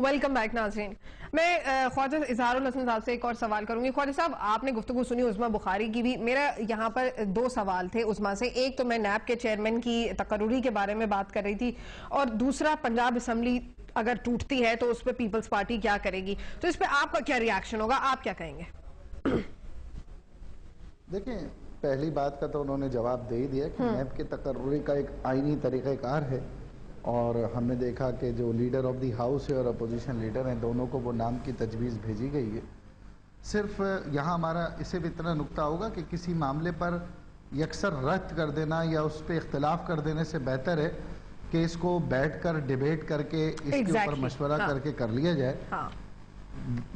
Welcome back नाज़रीन। मैं ख्वाजा इजहारुल हसन साहब से एक और सवाल करूंगी। ख्वाजा साहब, आपने गुफ्तगू सुनी उस्मा बुखारी की भी। मेरा यहाँ पर दो सवाल थे उस्मा से। एक तो मैं नैब के चेयरमैन की तकर्रुरी के बारे में बात कर रही थी, और दूसरा पंजाब असम्बली अगर टूटती है तो उस पर पीपल्स पार्टी क्या करेगी। तो इस पर आपका क्या रिएक्शन होगा, आप क्या कहेंगे? देखिए, पहली बात का तो उन्होंने जवाब दे ही दिया कि नैब के तकर्रुरी का एक आईनी तरीक़ाकार है, और हमने देखा कि जो लीडर ऑफ द हाउस है और अपोजिशन लीडर हैं, दोनों को वो नाम की तजवीज़ भेजी गई है। सिर्फ यहाँ हमारा इससे भी इतना नुक्ता होगा कि किसी मामले पर यकसर रद्द कर देना या उस पर इख्तलाफ कर देने से बेहतर है कि इसको बैठ कर डिबेट करके इसके ऊपर मशवरा करके कर लिया जाए,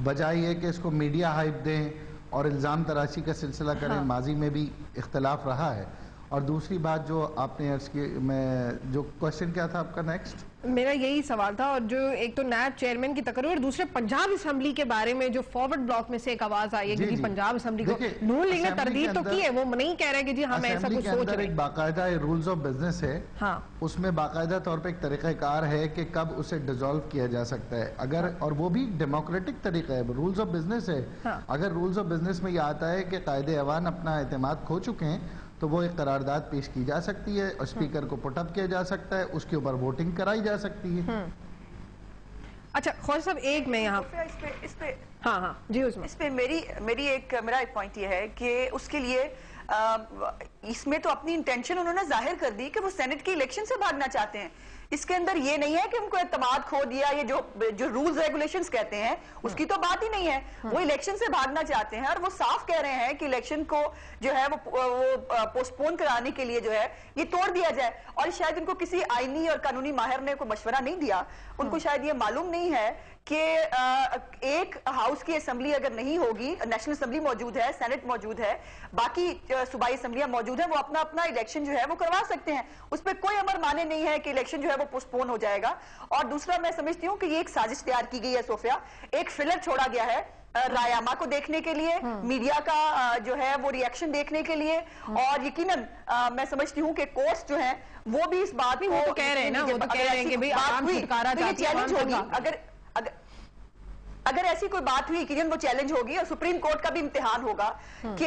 बजाय ये कि इसको मीडिया हाइप दें और इल्ज़ाम तराशी का सिलसिला करें। माजी में भी इख्तलाफ रहा है। और दूसरी बात जो आपने अर्ज की, मैं जो क्वेश्चन क्या था आपका नेक्स्ट, मेरा यही सवाल था। और जो एक तो नैब चेयरमैन की तकरीर और दूसरे पंजाब असम्बली के बारे में जो फॉरवर्ड ब्लॉक में से एक आवाज आई है कि पंजाब असम्बली को नून लीग ने तरदीद तो की है, वो नहीं कह रहे कि जी हम ऐसा कुछ सोच रहे हैं। बाकायदा रूल्स ऑफ बिजनेस है, उसमें बाकायदा तौर पर एक तरीक़ाकार है कि कब उसे डिसॉल्व किया जा सकता है। अगर और वो भी डेमोक्रेटिक तरीका है, रूल्स ऑफ बिजनेस है। अगर रूल्स ऑफ बिजनेस में यह आता है कि कायदे अवान अपना एतमाद खो चुके हैं तो वो एक करारदाद पेश की जा सकती है और स्पीकर को पुटअप किया जा सकता है, उसके ऊपर वोटिंग कराई जा सकती है। अच्छा ख्वाजा साहब, एक मैं यहाँ इस पे हाँ जी, उसमें इस पे मेरा एक पॉइंट ये है कि उसके लिए इसमें तो अपनी इंटेंशन उन्होंने जाहिर कर दी कि वो सेनेट की इलेक्शन से भागना चाहते हैं। इसके अंदर ये नहीं है कि उनको एतमाद खो दिया, ये जो रूल्स रेगुलेशंस कहते हैं उसकी तो बात ही नहीं है। वो इलेक्शन से भागना चाहते हैं और वो साफ कह रहे हैं कि इलेक्शन को जो है वो पोस्टपोन कराने के लिए जो है ये तोड़ दिया जाए। और शायद उनको किसी आईनी और कानूनी माहिर ने कोई मशवरा नहीं दिया। उनको शायद ये मालूम नहीं है कि एक हाउस की असेंबली अगर नहीं होगी, नेशनल असेंबली मौजूद है, सेनेट मौजूद है, बाकी सूबाई असेंबलियां मौजूद है, वो अपना अपना इलेक्शन जो है वो करवा सकते हैं। उस पर कोई अमर माने नहीं है कि इलेक्शन जो है वो पोस्टपोन हो जाएगा। और दूसरा मैं समझती हूँ कि ये एक साजिश तैयार की गई है सोफिया, एक फिलर छोड़ा गया है रायामा को देखने के लिए, मीडिया का जो है वो रिएक्शन देखने के लिए, और यकीनन मैं समझती हूँ कि कोर्ट्स जो है वो भी इस बात को तो कह रहे हैं ना, वो तो कह रहे हैं कि भाई आवाम छुटकारा चाहती है, चैलेंज होगी। अगर ऐसी कोई बात हुई कि वो चैलेंज होगी और सुप्रीम कोर्ट का भी इम्तिहान होगा कि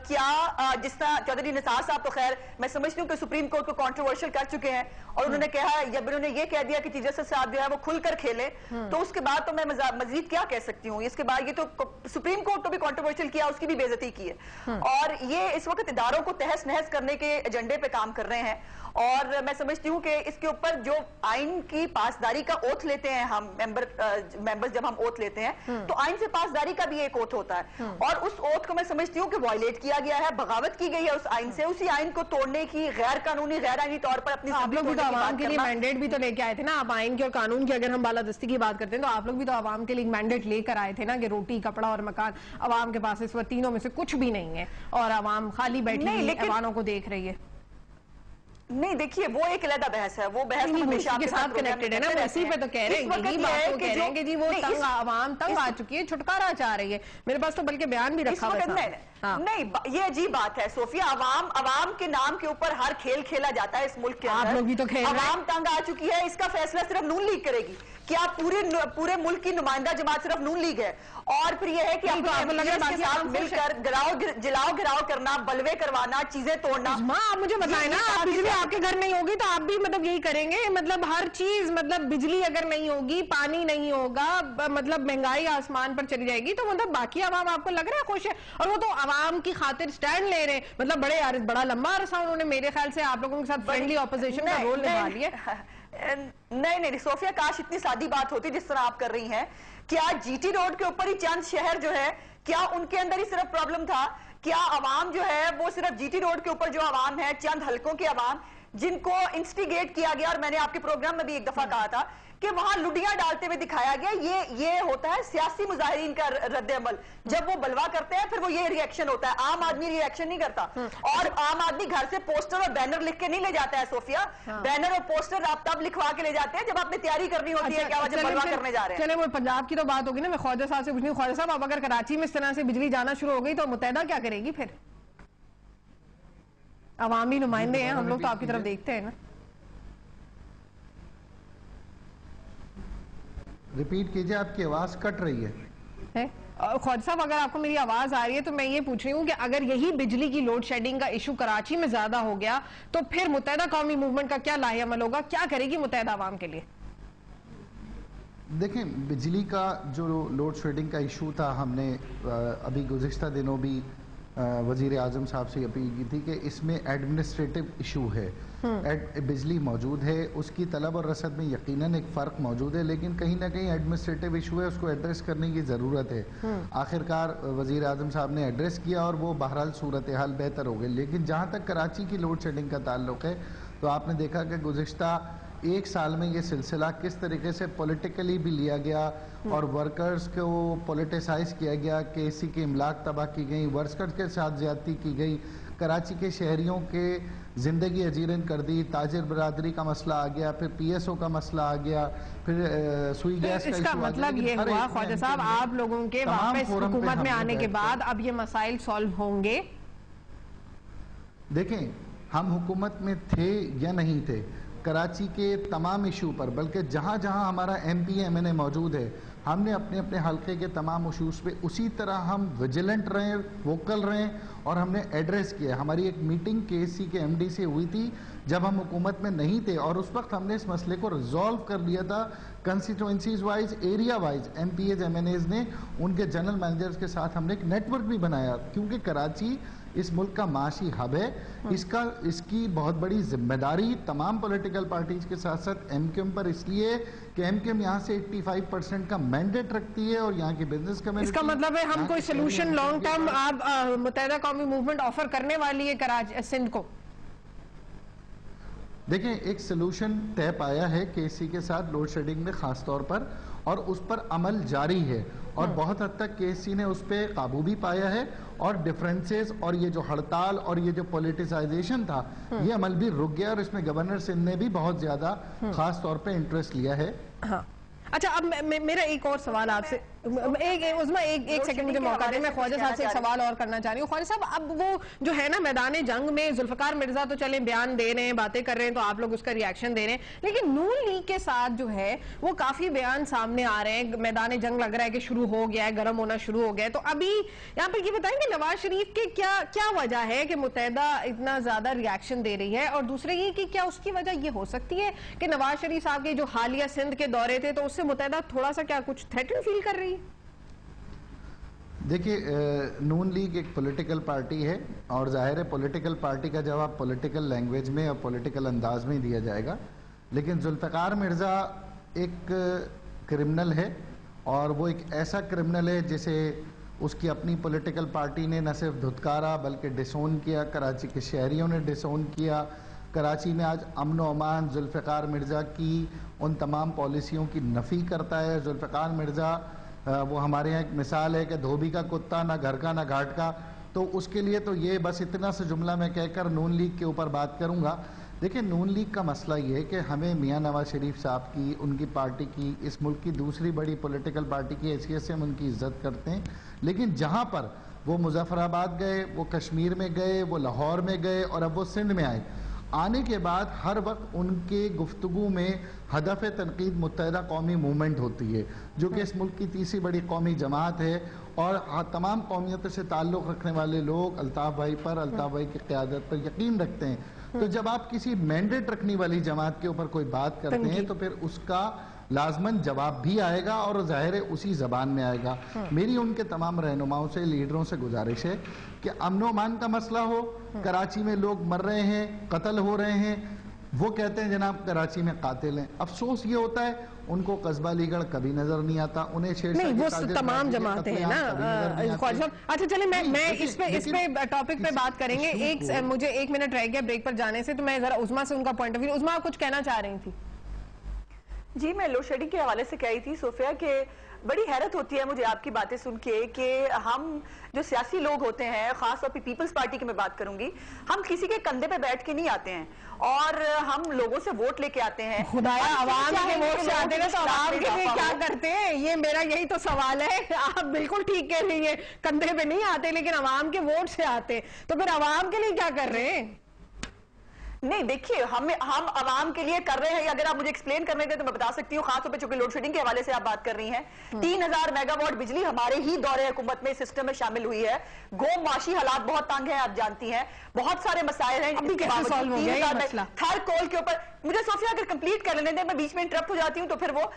क्या जिस तरह चौधरी निसार साहब तो खैर मैं समझती हूँ कि सुप्रीम कोर्ट को कंट्रोवर्शियल कर चुके हैं और उन्होंने कहा, जब उन्होंने ये कह दिया कि चीफ जस्टिस साहब जो है वो खुलकर खेले, तो उसके बाद तो मैं मजीद क्या कह सकती हूँ। इसके बाद ये तो सुप्रीम कोर्ट को भी कंट्रोवर्शियल किया, उसकी भी बेइज्जती की है। और ये इस वक्त इदारों को तहस नहस करने के एजेंडे पे काम कर रहे हैं। और मैं समझती हूँ कि इसके ऊपर जो आइन की पासदारी का ओथ लेते हैं हम मेंबर्स जब हम ओथ लेते हैं तो आइन से पासदारी का भी एक ओथ होता है, और उस ओथ को मैं समझती हूँ कि वायलेट किया गया है, बगावत की गई है उस आइन से। उसी आइन को तोड़ने की गैर कानूनी गैर आईनी तौर पर अपनी आप लोग भी तो आवाम के लिए मैंडेट भी तो लेके आए थे ना। आप आइन की और कानून की अगर हम बालादस्ती की बात करते हैं तो आप लोग भी तो आवाम के लिए मैंडेट लेकर आए थे ना, कि रोटी कपड़ा और मकान। आवाम के पास इस वक्त तीनों में से कुछ भी नहीं है और आवाम खाली बैठी ऐवानों को देख रही है। नहीं, देखिए वो एक अलग बहस है, वो बहस हमेशा आपके साथ कनेक्टेड है ना, इसी पे तो कह रहे हैं, यही बात तो कह रहे हैं कि जी वो तंग आवाम तंग आ चुकी है, छुटकारा चाह रही है। मेरे पास तो बल्कि बयान भी रखा हुआ है। नहीं, ये अजीब बात है सोफिया, अवाम के नाम के ऊपर हर खेल खेला जाता है इस मुल्क के अंदर। आप लोग भी तो खेल रहे हैं। अवाम तंग आ चुकी है, इसका फैसला सिर्फ नून लीग करेगी। क्या पूरे मुल्क की नुमाइंदा जमात सिर्फ नून लीग है? और फिर यह है कि के साथ मिलकर जलाओ गिराव करना, बलवे करवाना, चीजें तोड़ना। आप मुझे बताएं ना, बिजली आपके घर नहीं होगी तो आप भी मतलब यही करेंगे? मतलब हर चीज, मतलब बिजली अगर नहीं होगी, पानी नहीं होगा, मतलब महंगाई आसमान पर चली जाएगी, तो मतलब बाकी आवाम आपको लग रहा है खुश है? और वो तो आवाम की खातिर स्टैंड ले रहे हैं। मतलब बड़ा लंबा अरसा उन्होंने मेरे ख्याल से आप लोगों के साथ फ्रेंडली ऑपोजिशन का रोल निभा लिया। नहीं सोफिया, काश इतनी सादी बात होती जिस तरह आप कर रही हैं। क्या जीटी रोड के ऊपर ही चंद शहर जो है, क्या उनके अंदर ही सिर्फ प्रॉब्लम था? क्या आवाम जो है वो सिर्फ जीटी रोड के ऊपर जो आवाम है, चंद हलकों की आवाम जिनको इंस्टिगेट किया गया, और मैंने आपके प्रोग्राम में भी एक दफा कहा था कि वहां लुडियां डालते हुए दिखाया गया, ये होता है सियासी मुजाहिरीन का रद्द अमल। जब वो बलवा करते हैं फिर वो ये रिएक्शन होता है। आम आदमी रिएक्शन नहीं करता, और आम आदमी घर से पोस्टर और बैनर लिख के नहीं ले जाता है सोफिया। बैनर और पोस्टर आप तब लिखवा के ले जाते हैं जब आपने तैयारी करनी होती है, क्या जब बलवा करने जा रहे हैं। चले, वो पंजाब की तो बात होगी ना। मैं ख्वाजा साहब से पूछनी हूँ, ख्वाजा साहब अब अगर कराची में इस तरह से बिजली जाना शुरू हो गई तो मुत्तहदा क्या करेगी फिर? अवामी नुमाइंदे हैं हम लोग, तो आपकी तरफ देखते हैं ना। रिपीट कीजिए, आपकी आवाज कट रही है। ख्वाजा साहब, अगर आपको मेरी आवाज आ रही है तो मैं ये पूछ रही हूँ कि अगर यही बिजली की लोड शेडिंग का इशू कराची में ज्यादा हो गया तो फिर मुत्तहदा कौमी मूवमेंट का क्या लाहेअमल होगा, क्या करेगी मुत्तहदा अवाम के लिए? देखें, बिजली का जो लोड शेडिंग का इशू था, हमने अभी गुज़िश्ता दिनों भी वज़ीर आज़म साहब से अपील की थी कि इसमें एडमिनिस्ट्रेटिव इशू है। बिजली मौजूद है, उसकी तलब और रसद में यकीनन एक फ़र्क मौजूद है, लेकिन कहीं ना कहीं एडमिनिस्ट्रेटिव इशू है, उसको एड्रेस करने की ज़रूरत है। आखिरकार वज़ीर आज़म साहब ने एड्रेस किया और वो बहरहाल सूरत हाल बेहतर हो गई। लेकिन जहाँ तक कराची की लोड शेडिंग का ताल्लुक़ है, तो आपने देखा कि गुज़िश्ता एक साल में ये सिलसिला किस तरीके से पॉलिटिकली भी लिया गया और वर्कर्स को पॉलिटिसाइज किया गया, केसी की इमलाक तबाह की गई, वर्कर्स के साथ ज्यादती की गई, कराची के शहरियों के ज़िंदगी अजीरन कर दी, ताजिर बरादरी का मसला आ गया, फिर पीएसओ का मसला आ गया, फिर सुई गैस का इसका मतलब ये हुआ ख्वाजा साहब, आप लोगों के वापस हुकूमत में आने के बाद अब ये मसाइल सॉल्व होंगे? देखें, हम हुकूमत में थे या नहीं थे, कराची के तमाम इशू पर, बल्कि जहाँ जहाँ हमारा एमपी एमएनए मौजूद है, हमने अपने अपने हल्के के तमाम इशूज़ पे उसी तरह हम विजिलेंट रहे, वोकल रहे और हमने एड्रेस किया। हमारी एक मीटिंग केसी के एमडी से हुई थी जब हम हुकूमत में नहीं थे, और उस वक्त हमने इस मसले को रिजॉल्व कर लिया था constituencies wise, area wise. MPAs MNAs ने उनके जनरल मैनेजर्स के साथ हमने एक नेटवर्क भी बनाया, क्योंकि कराची इस मुल्क का माशी हब है। इसकी बहुत बड़ी जिम्मेदारी तमाम पॉलिटिकल पार्टीज के साथ साथ एमक्यूएम पर इसलिए कि एमक्यूएम यहाँ से 85% का मैंडेट रखती है और यहाँ की बिजनेस कम्युनिटी। इसका मतलब है हम कोई सोल्यूशन लॉन्ग टर्म आप मुत्तहदा कौमी मूवमेंट ऑफर करने वाली है कराची सिंध को? देखें, एक सोल्यूशन तय पाया है केसी के साथ लोड शेडिंग में खास तौर पर, और उस पर अमल जारी है और बहुत हद तक केसी ने उस पर काबू भी पाया है, और डिफरेंसेस और ये जो हड़ताल और ये जो पॉलिटिसाइजेशन था, ये अमल भी रुक गया और इसमें गवर्नर सिंध ने भी बहुत ज्यादा खास तौर पे इंटरेस्ट लिया है। हाँ। अच्छा, अब मेरा एक और सवाल आपसे, एक सेकंड मुझे मौका दें, मैं ख्वाजा साहब से एक सवाल और करना चाह रही हूँ। ख्वाजा साहब, अब वो जो है ना मैदान जंग में जुल्फकार मिर्जा तो चले बयान दे रहे हैं, बातें कर रहे हैं, तो आप लोग उसका रिएक्शन दे रहे हैं, लेकिन नून लीग के साथ जो है वो काफी बयान सामने आ रहे हैं, मैदान जंग लग रहा है कि शुरू हो गया है, गर्म होना शुरू हो गया है। तो अभी यहाँ पर ये बताएंगे नवाज शरीफ के क्या वजह है कि मुत्तहदा इतना ज्यादा रिएक्शन दे रही है, और दूसरे ये कि क्या उसकी वजह ये हो सकती है कि नवाज शरीफ साहब के जो हालिया सिंध के दौरे थे तो उससे मुत्तहदा थोड़ा सा क्या कुछ थ्रेटन फील कर रही है? देखिए, नून लीग एक पॉलिटिकल पार्टी है और जाहिर है पॉलिटिकल पार्टी का जवाब पॉलिटिकल लैंग्वेज में और पॉलिटिकल अंदाज में दिया जाएगा। लेकिन जुल्फ़िकार मिर्ज़ा एक क्रिमिनल है और वो एक ऐसा क्रिमिनल है जिसे उसकी अपनी पॉलिटिकल पार्टी ने न सिर्फ धुतकारा बल्कि डिसोन किया, कराची के शहरियों ने डिसोन किया। कराची में आज अमन व अमान जुल्फ़िकार मिर्ज़ा की उन तमाम पॉलिसियों की नफ़ी करता है। जुल्फ़िकार मिर्ज़ा वो हमारे यहाँ एक मिसाल है कि धोबी का कुत्ता, ना घर का ना घाट का। तो उसके लिए तो ये बस इतना सा जुमला मैं कहकर नून लीग के ऊपर बात करूँगा। देखिए, नून लीग का मसला ये है कि हमें मियाँ नवाज शरीफ साहब की, उनकी पार्टी की, इस मुल्क की दूसरी बड़ी पॉलिटिकल पार्टी की हैसियत से हम उनकी इज्जत करते हैं, लेकिन जहाँ पर वो मुजफ्फराबाद गए, वो कश्मीर में गए, वो लाहौर में गए और अब वो सिंध में आए, आने के बाद हर वक्त उनके गुफ्तगू में हदफ तनकीद मुत्तहदा कौमी मूवमेंट होती है, जो कि इस मुल्क की तीसरी बड़ी कौमी जमात है और तमाम कौमियतों से ताल्लुक़ रखने वाले लोग अल्ताफ़ भाई पर, अल्ताफ़ भाई की क़यादत पर यकीन रखते हैं। तो जब आप किसी मैंडेट रखने वाली जमात के ऊपर कोई बात करते हैं तो फिर उसका लाजमन जवाब भी आएगा और जाहिर है उसी जबान में आएगा। मेरी उनके तमाम रहनुमाओं से, लीडरों से गुजारिश है कि अमन अमान का मसला हो, कराची में लोग मर रहे हैं, कत्ल हो रहे हैं, वो कहते हैं जनाब कराची में कातिल हैं। अफसोस ये होता है उनको कस्बा अलीगढ़ कभी नजर नहीं आता, उन्हें नहीं, वो तमाम जमाते हैं ना। अच्छा चले, मैं इस पे टॉपिक पे बात करेंगे। मुझे 1 मिनट रह गया ब्रेक पर जाने से, तो मैं जरा उस्मा से उनका पॉइंट ऑफ व्यू। उस्मा, आप कुछ कहना चाह रही थी? जी, मैं लोड शेडिंग के हवाले से कह रही थी सोफिया के बड़ी हैरत होती है मुझे आपकी बातें सुन के कि हम जो सियासी लोग होते हैं, खास तौर पे पीपल्स पार्टी की मैं बात करूंगी, हम किसी के कंधे पे बैठ के नहीं आते हैं और हम लोगों से वोट लेके आते हैं। खुदाया, आवाम के वोट से आते हैं तो आवाम के लिए क्या करते हैं? ये मेरा यही तो सवाल है। आप बिल्कुल ठीक कह रही है, कंधे पे नहीं आते लेकिन आवाम के वोट से आते, तो फिर आवाम के लिए क्या कर रहे हैं? नहीं, देखिए हम आवाम के लिए कर रहे हैं, अगर आप मुझे एक्सप्लेन करने दें तो मैं बता सकती हूँ, खासतौर पे चूंकि लोड शेडिंग के हवाले से आप बात कर रही हैं। 3000 मेगावाट बिजली हमारे ही दौरे हुकूमत में सिस्टम में शामिल हुई है। गो माशी हालात बहुत तंग है, आप जानती हैं, बहुत सारे मसाइल हैं। थर कोल के ऊपर मुझे सोफिया अगर कंप्लीट कर लेने दें, मैं बीच में इंटरप्ट हो जाती हूँ, तो फिर वो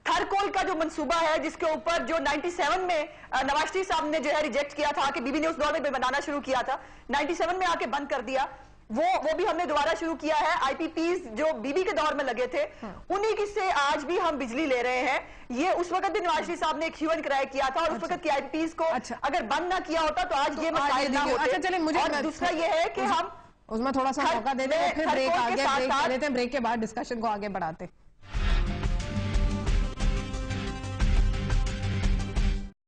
थरकोल का जो मंसूबा है जिसके ऊपर जो 97 में नवाज शरीफ साहब ने जो है रिजेक्ट किया था, कि बीबी ने उस दौर में बनाना शुरू किया था, 97 में आके बंद कर दिया, वो भी हमने दोबारा शुरू किया है। आईपीपीज जो बीबी के दौर में लगे थे, उन्हीं की से आज भी हम बिजली ले रहे हैं। ये उस वक्त भी नवाज शरीफ साहब ने एक ह्यूमन क्राई किया था, और उस वक्त की आईपीपीज को अगर बंद ना किया होता तो आज ये मसाइल ना होते। चले मुझे और दूसरा ये है कि हम उसमें थोड़ा सा मौका दे दें, फिर ब्रेक आगे ब्रेक लेते हैं, ब्रेक के बाद डिस्कशन को आगे बढ़ाते हैं।